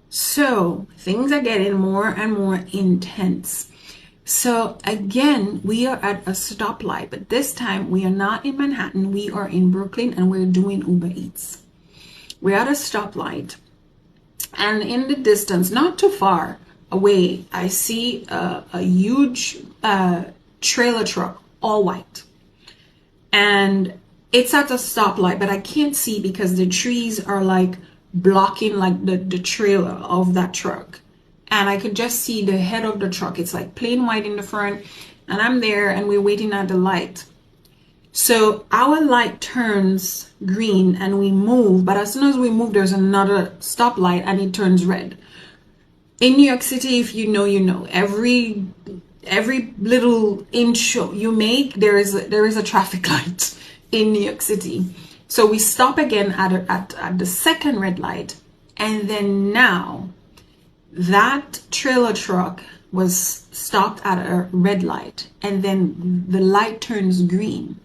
So things are getting more and more intense. So again, we are at a stoplight, but this time we are not in Manhattan. We are in Brooklyn and we're doing Uber Eats. We're at a stoplight, and in the distance, not too far away, I see a huge trailer truck, all white. And it's at a stoplight, but I can't see because the trees are like blocking like the trailer of that truck. And I could just see the head of the truck. It's like plain white in the front. And I'm there and we're waiting at the light. So our light turns green and we move. But as soon as we move, there's another stoplight and it turns red. In New York City, if you know, you know. Every little inch you make, there is a traffic light in New York City. So we stop again at the second red light, and then now that trailer truck was stopped at a red light, and then the light turns green.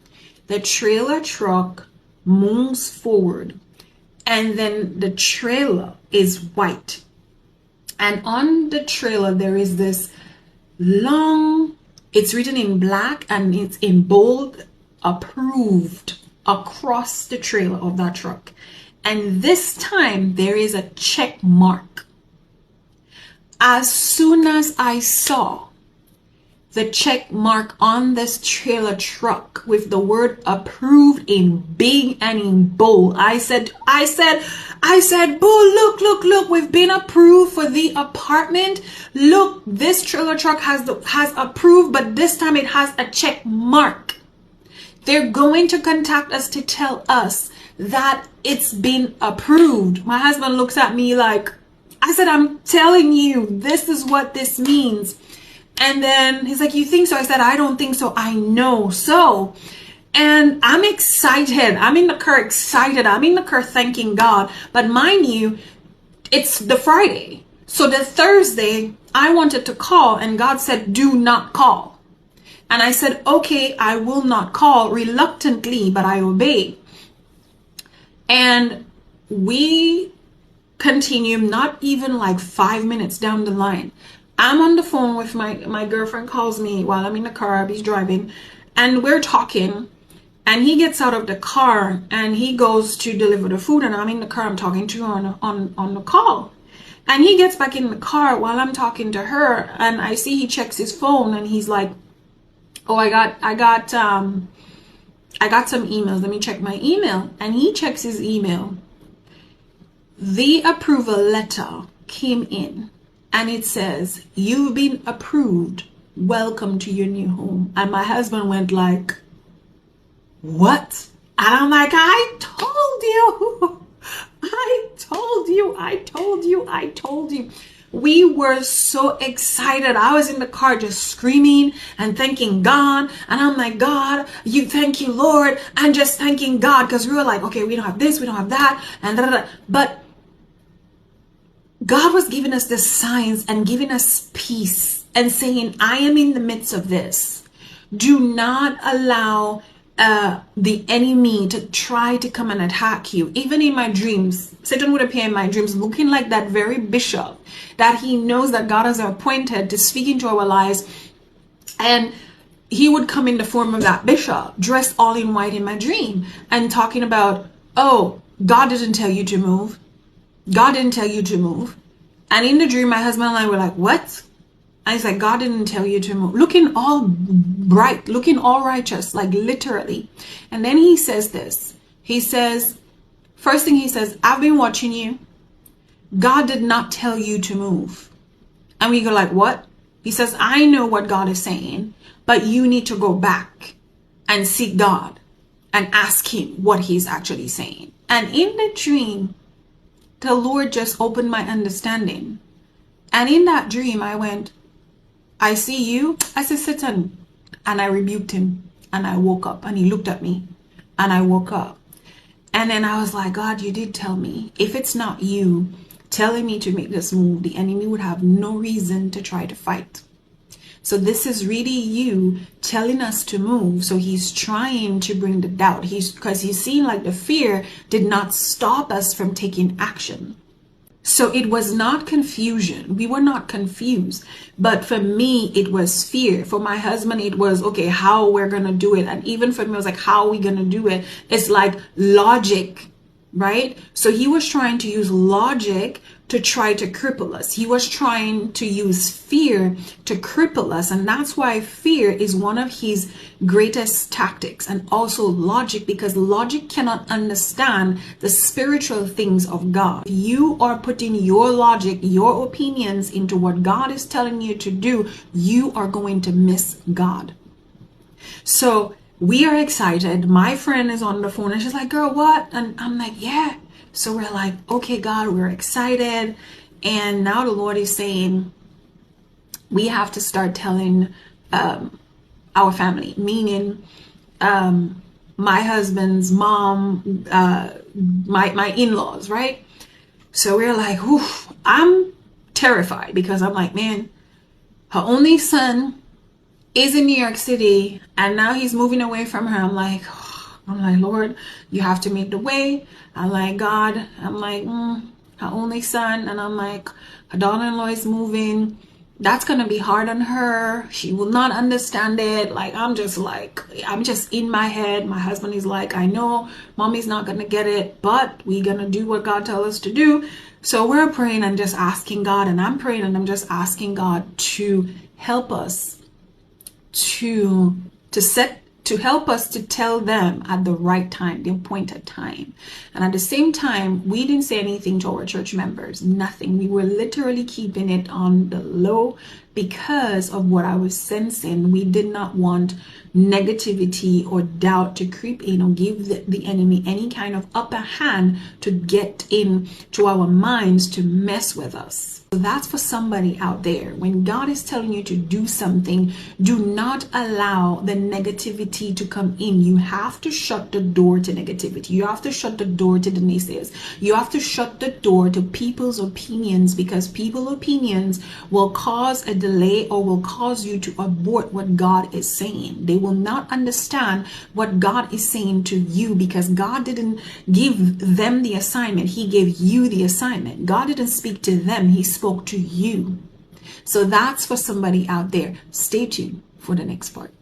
The trailer truck moves forward, and then the trailer is white. And on the trailer, there is this long, it's written in black and it's in bold, approved, across the trailer of that truck. And this time there is a check mark. As soon as I saw the check mark on this trailer truck with the word approved in big and in bold, I said, boo, look, we've been approved for the apartment. Look, this trailer truck has approved, but this time it has a check mark. They're going to contact us to tell us that it's been approved. My husband looks at me like, I said, I'm telling you, this is what this means. And then he's like, you think so? I said, I don't think so. I know so. And I'm excited. I'm in the car excited. I'm in the car thanking God. But mind you, it's the Friday. So the Thursday, I wanted to call and God said, do not call. And I said, okay, I will not call reluctantly, but I obeyed. And we continue, not even like 5 minutes down the line. I'm on the phone with my girlfriend calls me while I'm in the car, he's driving, and we're talking, and he gets out of the car and he goes to deliver the food, and I'm in the car, I'm talking to her on the call. And he gets back in the car while I'm talking to her, and I see he checks his phone and he's like, oh, I got some emails. Let me check my email. And he checks his email. The approval letter came in and it says, you've been approved. Welcome to your new home. And my husband went like, what? And I'm like, I told you. I told you. We were so excited. I was in the car just screaming and thanking God. And I'm like, God, you thank you, Lord. And just thanking God, because we were like, okay, we don't have this, we don't have that. And but God was giving us the signs and giving us peace and saying, I am in the midst of this. Do not allow the enemy to try to come and attack you. Even in my dreams, Satan would appear in my dreams looking like that very bishop that he knows that God has appointed to speak into our lives. And he would come in the form of that bishop, dressed all in white in my dream, and talking about, oh, God didn't tell you to move. God didn't tell you to move. And in the dream, my husband and I were like, what? And he's like, God didn't tell you to move. Looking all bright, looking all righteous, like literally. And then he says this. He says, first thing he says, I've been watching you. God did not tell you to move. And we go like, what? He says, I know what God is saying, but you need to go back and seek God and ask him what he's actually saying. And in the dream, the Lord just opened my understanding. And in that dream, I went, I see you. I said, Satan. And I rebuked him. And I woke up. And he looked at me. And I woke up. And then I was like, God, you did tell me. If it's not you telling me to make this move, the enemy would have no reason to try to fight. So this is really you telling us to move. So he's trying to bring the doubt. Because he's seen like the fear did not stop us from taking action. So it was not confusion. We were not confused. But for me, it was fear. For my husband, it was, okay, how we're going to do it. And even for me, it was like, how are we going to do it? It's like logic, right? So he was trying to use logic to try to cripple us. He was trying to use fear to cripple us. And that's why fear is one of his greatest tactics, and also logic, because logic cannot understand the spiritual things of God. If you are putting your logic, your opinions into what God is telling you to do, you are going to miss God. So we are excited. My friend is on the phone and she's like, girl, what? And I'm like, yeah. So we're like, okay, God, we're excited. And now the Lord is saying, we have to start telling our family, meaning my husband's mom, my in-laws, right? So we're like, oof, I'm terrified, because I'm like, man, her only son is in New York City and now he's moving away from her. I'm like, Lord, you have to make the way. I'm like, God, I'm like, her only son. And I'm like, her daughter-in-law is moving. That's going to be hard on her. She will not understand it. Like, I'm just in my head. My husband is like, I know mommy's not going to get it, but we're going to do what God tells us to do. So we're praying and just asking God, and I'm praying and I'm just asking God to help us to help us to tell them at the right time, the appointed time. And at the same time, we didn't say anything to our church members, nothing. We were literally keeping it on the low because of what I was sensing. We did not want negativity or doubt to creep in or give the enemy any kind of upper hand to get in to our minds to mess with us. So that's for somebody out there. When God is telling you to do something, do not allow the negativity to come in. You have to shut the door to negativity. You have to shut the door to the naysayers. You have to shut the door to people's opinions, because people's opinions will cause a delay or will cause you to abort what God is saying. They will not understand what God is saying to you, because God didn't give them the assignment. He gave you the assignment. God didn't speak to them. He spoke to you. So that's for somebody out there. Stay tuned for the next part.